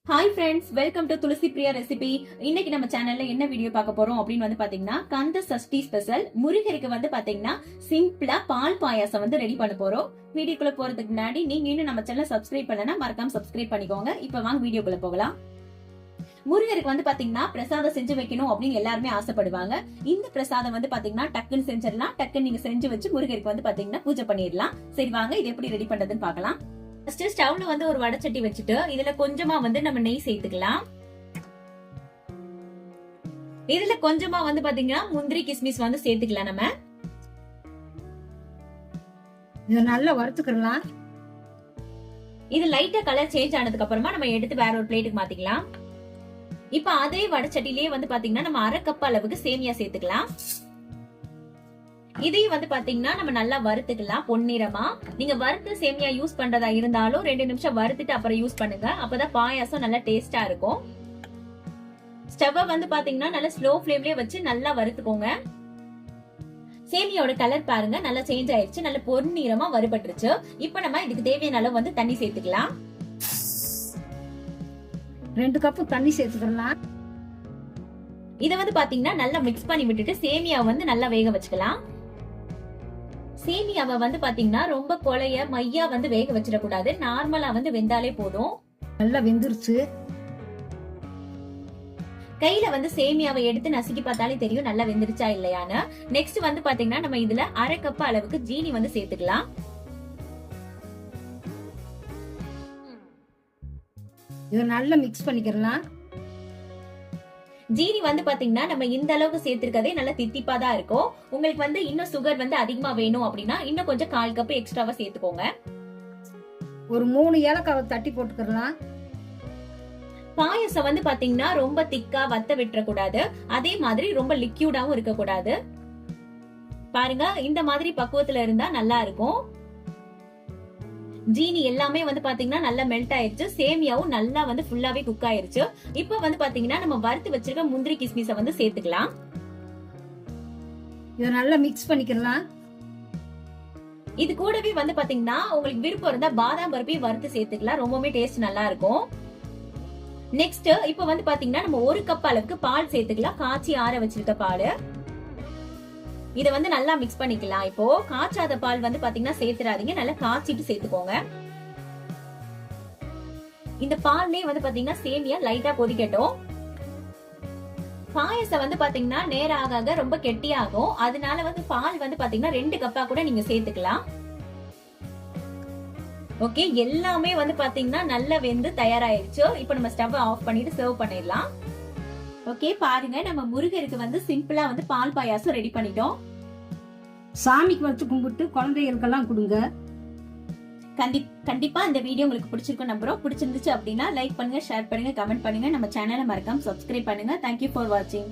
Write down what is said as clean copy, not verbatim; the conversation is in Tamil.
Hi friends, welcome to Tulasi Priya recipe. இன்னைக்கு நம்ம சேனல்ல என்ன வீடியோ பார்க்க போறோம் அப்படின்னு பாத்தீங்கன்னா, கந்த சஷ்டி ஸ்பெஷல் முருகருக்கு பாத்தீங்கன்னா சிம்பிளா பால் பாயாசம் ரெடி பண்ண போறோம். வீடியோக்குள்ள போறதுக்கு முன்னாடி நீங்க இன்னும் நம்ம சேனல் சப்ஸ்கிரைப் பண்ணலனா மறக்காம சப்ஸ்கிரைப் பண்ணிக்கோங்க. இப்ப வாங்க வீடியோக்குள்ள போகலாம். முருகருக்கு பாத்தீங்கன்னா பிரசாதம் செஞ்சு வைக்கணும் அப்படின்னு எல்லாருமே ஆசைப்படுவாங்க. இந்த பிரசாதம் பாத்தீங்கன்னா டக்குன்னு செஞ்சிடலாம். டக்குன்னு நீங்க செஞ்சு வச்சு முருகருக்கு பாத்தீங்கன்னா பூஜை பண்ணிடலாம். சரி வாங்க இது எப்படி ரெடி பண்றதுன்னு பாக்கலாம். ஃபர்ஸ்ட் ஸ்டவ்ல ஒரு வடச்சட்டி வச்சுட்டு இதுல கொஞ்சமா நம்ம நெய் சேர்த்துக்கலாம். இதுல கொஞ்சமா பாத்தீங்கன்னா முந்திரி கிஸ்மிஸ் சேர்த்துக்கலாம். நம்ம இத நல்லா வறுத்துக்கலாம். இது லைட்டா கலர் சேஞ்ச் ஆனதுக்கு அப்புறமா நம்ம எடுத்து வேற ஒரு பிளேட்டுக்கு மாத்திக்கலாம். இப்ப அதே வடச்சட்டிலேயே பாத்தீங்கன்னா நம்ம 1/2 கப் அளவுக்கு சேமியா சேர்த்துக்கலாம். இதையும் பாத்தீங்கன்னா நம்ம நல்லா வறுத்துக்கலாம் பொன்னிறமா. நீங்க வறுத்த சேமியா யூஸ் பண்றதா இருந்தாலும் 2 நிமிஷம் வறுத்துட்டு அப்புறம் யூஸ் பண்ணுங்க. அப்பதான் பாயாசம் நல்லா டேஸ்டா இருக்கும். ஸ்டவ் பாத்தீங்கன்னா நல்லா ஸ்லோ ஃப்ளேம்லயே வச்சு நல்லா வறுத்துக்கோங்க. சேமியோட கலர் பாருங்க நல்லா சேஞ்ச் ஆயிடுச்சு, நல்ல பொன்னிறமா வறுபட்டுருச்சு. இப்ப நம்ம இதுக்கு தேவையான அளவு தண்ணி சேர்த்துக்கலாம். 2 கப் தண்ணி சேர்த்துக்கலாம். இத பாத்தீங்கன்னா நல்லா மிக்ஸ் பண்ணி விட்டுட்டு சேமியாவை நல்லா வேக வச்சுக்கலாம். சேமியாவை பாத்தீங்கன்னா ரொம்ப கொலைய மையா வேக வச்சிடக்கூடாது. நார்மலா வெந்தாலே போதும். நல்லா வெந்துருச்சு. கையில சேமியாவை எடுத்து நசுக்கி பார்த்தாலே தெரியும் நல்லா வெந்துருச்சா இல்லையான்னு. நெக்ஸ்ட் பாத்தீங்கன்னா நம்ம இதுல 1/2 கப் அளவுக்கு ஜீனி சேர்த்துக்கலாம். இத நல்லா மிக்ஸ் பண்ணிக்கலாம். ஜீனி பாத்தீங்கன்னா நம்ம இந்த அளவுக்கு சேர்த்திருக்கதே நல்லா தித்திப்பா தான் இருக்கும். உங்களுக்கு இன்னும் சுகர் அதிகமா வேணும் அப்படின்னா இன்னும் கொஞ்சம் 1/4 கப் எக்ஸ்ட்ராவா சேர்த்துக்கோங்க. ஒரு 3 ஏலக்காவை தட்டி போட்டுக்கலாம். பாயசம் பாத்தீங்கன்னா ரொம்ப திக்கா வத்த விட்டுற கூடாது. அதே மாதிரி ரொம்ப லிக்யூடாவும் இருக்க கூடாது. பாருங்க இந்த மாதிரி பக்குவத்துல இருந்தா நல்லா இருக்கும். ஜீனி எல்லாமே பாத்தீங்கன்னா நல்லா மெல்ட் ஆயிருச்சு. சேமியாவும் நல்லா ஃபுல்லாவே குக் ஆயிருச்சு. இப்ப பாத்தீங்கன்னா நம்ம வறுத்து வச்சிருக்க முந்திரி கிஸ்மிஸ சேர்த்துக்கலாம். இத நல்லா மிக்ஸ் பண்ணிக்கலாம். இது கூடவே பாத்தீங்கன்னா உங்களுக்கு விருப்பம் இருந்தா பாதாம் பருப்பையும் வறுத்து சேர்த்துக்கலாம். ரொம்பவே டேஸ்ட் நல்லா இருக்கும். நெக்ஸ்ட் இப்ப பாத்தீங்கன்னா நம்ம 1 கப் அளவுக்கு பால் சேர்த்துக்கலாம். காய்ச்சி ஆற வச்சிருக்க பால். இத நல்லா மிக்ஸ் பண்ணிக்கலாம். இப்போ காய்ச்சாத பால் பாத்தீங்கன்னா சேர்த்துறாதீங்க, நல்லா காய்ச்சிட்டு சேர்த்துக்கோங்க. இந்த பால்லே பாத்தீங்கன்னா சேமியா லைட்டா கொதிக்கட்டும். பாயசம் பாத்தீங்கன்னா நேரம் ஆக ஆக ரொம்ப கெட்டியாகும். அதனால பால் பாத்தீங்கன்னா 2 கப்பா கூட நீங்க சேர்த்துக்கலாம். ஓகே, எல்லாமே பாத்தீங்கன்னா நல்லா வெந்து தயாராயிருச்சு. இப்போ நம்ம ஸ்டவ் ஆஃப் பண்ணிட்டு சர்வ் பண்ணிடலாம். ஓகே பாருங்க, நம்ம முருகருக்கு சிம்பிளா பால் பாயாசம் ரெடி பண்ணிட்டோம். சாமிக்கு வச்சு கும்பிட்டு குழந்தைகளுக்கெல்லாம் கொடுங்க. கண்டிப்பா இந்த வீடியோ உங்களுக்கு பிடிச்சிருக்கும் நம்புறோம். பிடிச்சிருந்துச்சு அப்படின்னா லைக் பண்ணுங்க, ஷேர் பண்ணுங்க, கமெண்ட் பண்ணுங்க. நம்ம சேனலை மறக்காம சப்ஸ்கிரைப் பண்ணுங்க. தேங்க்யூ ஃபார் வாட்சிங்.